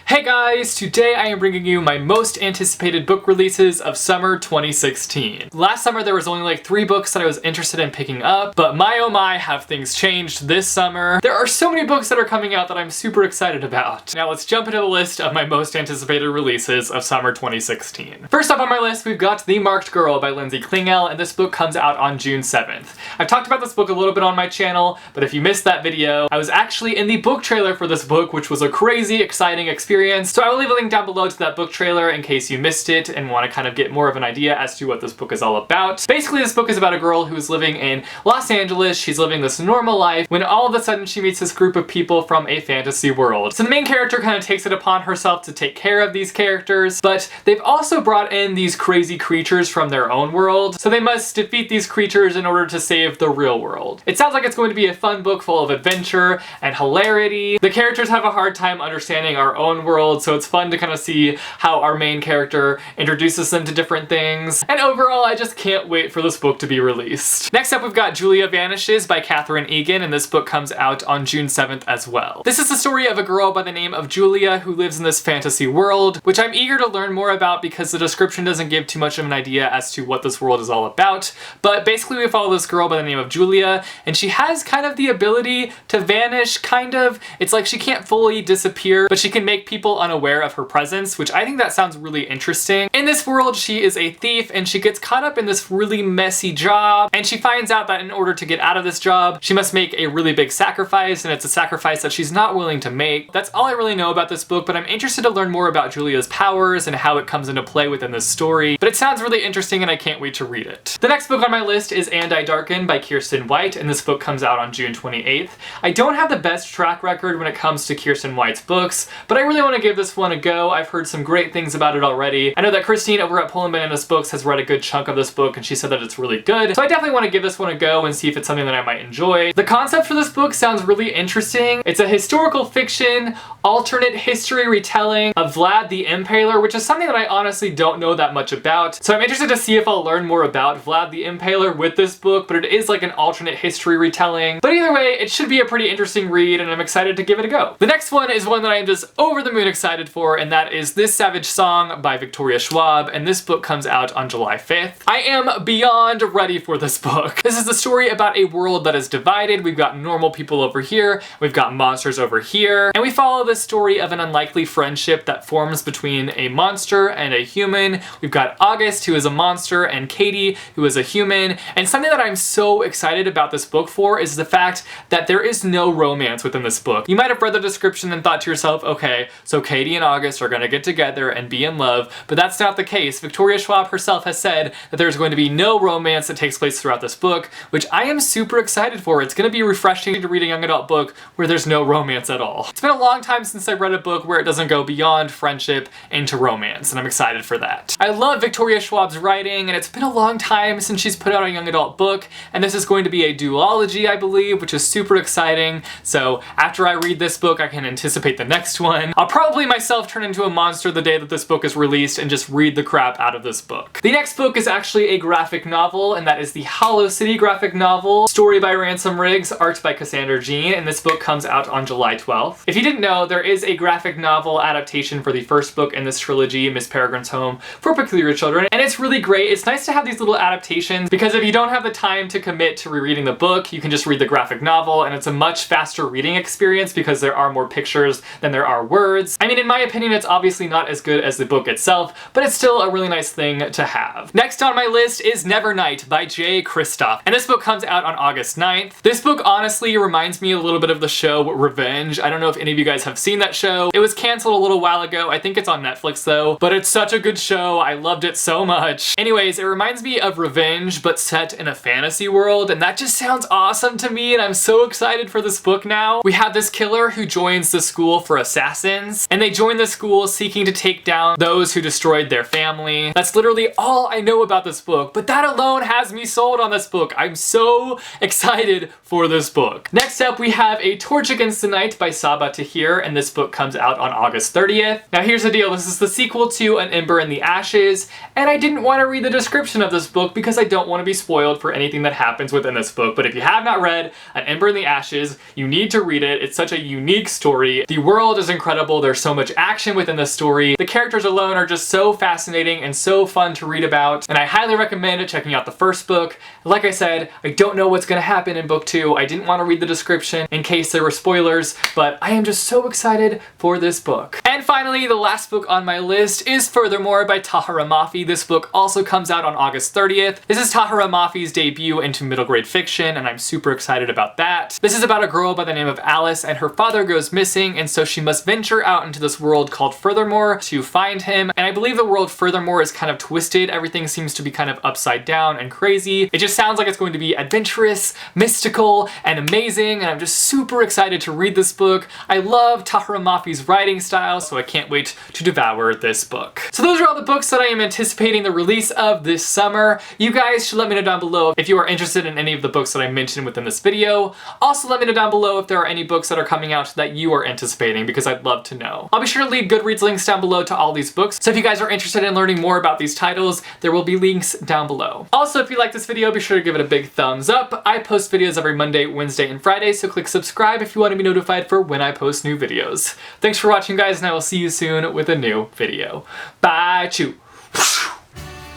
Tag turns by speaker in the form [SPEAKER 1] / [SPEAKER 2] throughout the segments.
[SPEAKER 1] Hey guys, today I am bringing you my most anticipated book releases of summer 2016. Last summer there was only like 3 books that I was interested in picking up, but my oh my have things changed this summer. There are so many books that are coming out that I'm super excited about. Now let's jump into the list of my most anticipated releases of summer 2016. First up on my list we've got The Marked Girl by Lindsay Klingel, and this book comes out on June 7th. I've talked about this book a little bit on my channel, but if you missed that video, I was actually in the book trailer for this book, which was a crazy exciting experience. So I will leave a link down below to that book trailer in case you missed it and want to kind of get more of an idea as to what this book is all about. Basically, this book is about a girl who's living in Los Angeles. She's living this normal life when all of a sudden she meets this group of people from a fantasy world. So the main character kind of takes it upon herself to take care of these characters, but they've also brought in these crazy creatures from their own world, so they must defeat these creatures in order to save the real world. It sounds like it's going to be a fun book full of adventure and hilarity. The characters have a hard time understanding our own world, so it's fun to kind of see how our main character introduces them to different things. And overall, I just can't wait for this book to be released. Next up, we've got Julia Vanishes by Katherine Egan, and this book comes out on June 7th as well. This is the story of a girl by the name of Julia who lives in this fantasy world, which I'm eager to learn more about because the description doesn't give too much of an idea as to what this world is all about. But basically we follow this girl by the name of Julia, and she has kind of the ability to vanish, kind of. It's like she can't fully disappear, but she can make people unaware of her presence, which I think that sounds really interesting. In this world, she is a thief and she gets caught up in this really messy job, and she finds out that in order to get out of this job, she must make a really big sacrifice, and it's a sacrifice that she's not willing to make. That's all I really know about this book, but I'm interested to learn more about Julia's powers and how it comes into play within this story. But it sounds really interesting and I can't wait to read it. The next book on my list is And I Darken by Kirsten White, and this book comes out on June 28th. I don't have the best track record when it comes to Kirsten White's books, but I really want to give this one a go. I've heard some great things about it already. I know that Christine over at Pull & Bananas Books has read a good chunk of this book and she said that it's really good, so I definitely want to give this one a go and see if it's something that I might enjoy. The concept for this book sounds really interesting. It's a historical fiction, alternate history retelling of Vlad the Impaler, which is something that I honestly don't know that much about. So I'm interested to see if I'll learn more about Vlad the Impaler with this book, but it is like an alternate history retelling. But either way, it should be a pretty interesting read and I'm excited to give it a go. The next one is one that I am just over the moon excited for, and that is This Savage Song by Victoria Schwab, and this book comes out on July 5th. I am beyond ready for this book. This is the story about a world that is divided. We've got normal people over here, we've got monsters over here, and we follow the story of an unlikely friendship that forms between a monster and a human. We've got August, who is a monster, and Katie, who is a human, and something that I'm so excited about this book for is the fact that there is no romance within this book. You might have read the description and thought to yourself, okay, so Katie and August are gonna get together and be in love, but that's not the case. Victoria Schwab herself has said that there's going to be no romance that takes place throughout this book, which I am super excited for. It's gonna be refreshing to read a young adult book where there's no romance at all. It's been a long time since I've read a book where it doesn't go beyond friendship into romance, and I'm excited for that. I love Victoria Schwab's writing, and it's been a long time since she's put out a young adult book, and this is going to be a duology, I believe, which is super exciting. So after I read this book, I can anticipate the next one. I'll probably myself turn into a monster the day that this book is released and just read the crap out of this book. The next book is actually a graphic novel, and that is the Hollow City graphic novel. Story by Ransom Riggs, art by Cassandra Jean, and this book comes out on July 12th. If you didn't know, there is a graphic novel adaptation for the first book in this trilogy, Miss Peregrine's Home for Peculiar Children, and it's really great. It's nice to have these little adaptations because if you don't have the time to commit to rereading the book, you can just read the graphic novel, and it's a much faster reading experience because there are more pictures than there are words. I mean, in my opinion, it's obviously not as good as the book itself, but it's still a really nice thing to have. Next on my list is Nevernight by Jay Kristoff, and this book comes out on August 9th. This book honestly reminds me a little bit of the show Revenge. I don't know if any of you guys have seen that show. It was canceled a little while ago. I think it's on Netflix though, but it's such a good show. I loved it so much. Anyways, it reminds me of Revenge, but set in a fantasy world, and that just sounds awesome to me, and I'm so excited for this book now. We have this killer who joins the school for assassins, and they join the school seeking to take down those who destroyed their family. That's literally all I know about this book, but that alone has me sold on this book. I'm so excited for this book. Next up, we have A Torch Against the Night by Sabaa Tahir, and this book comes out on August 30th. Now here's the deal, this is the sequel to An Ember in the Ashes, and I didn't want to read the description of this book because I don't want to be spoiled for anything that happens within this book, but if you have not read An Ember in the Ashes, you need to read it. It's such a unique story. The world is incredible, there's so much action within the story. The characters alone are just so fascinating and so fun to read about, and I highly recommend checking out the first book. Like I said, I don't know what's going to happen in book 2. I didn't want to read the description in case there were spoilers, but I am just so excited for this book. And finally, the last book on my list is Furthermore by Tahira Mafi. This book also comes out on August 30th. This is Tahira Mafi's debut into middle grade fiction, and I'm super excited about that. This is about a girl by the name of Alice, and her father goes missing, and so she must venture out into this world called Furthermore to find him. And I believe the world Furthermore is kind of twisted. Everything seems to be kind of upside down and crazy. It just sounds like it's going to be adventurous, mystical, and amazing, and I'm just super excited to read this book. I love Tahira Mafi's writing style, so I can't wait to devour this book. So those are all the books that I am anticipating the release of this summer. You guys should let me know down below if you are interested in any of the books that I mentioned within this video. Also let me know down below if there are any books that are coming out that you are anticipating, because I'd love to know. I'll be sure to leave Goodreads links down below to all these books, so if you guys are interested in learning more about these titles, there will be links down below. Also, if you like this video, be sure to give it a big thumbs up. I post videos every Monday, Wednesday, and Friday, so click subscribe if you want to be notified for when I post new videos. Thanks for watching, guys, and I will see you soon with a new video. Bye, chew.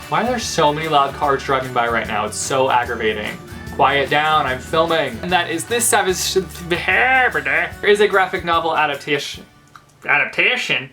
[SPEAKER 1] Why are there so many loud cars driving by right now? It's so aggravating. Quiet down, I'm filming. And that is This Savage... There is a graphic novel adaptation. Adaptation?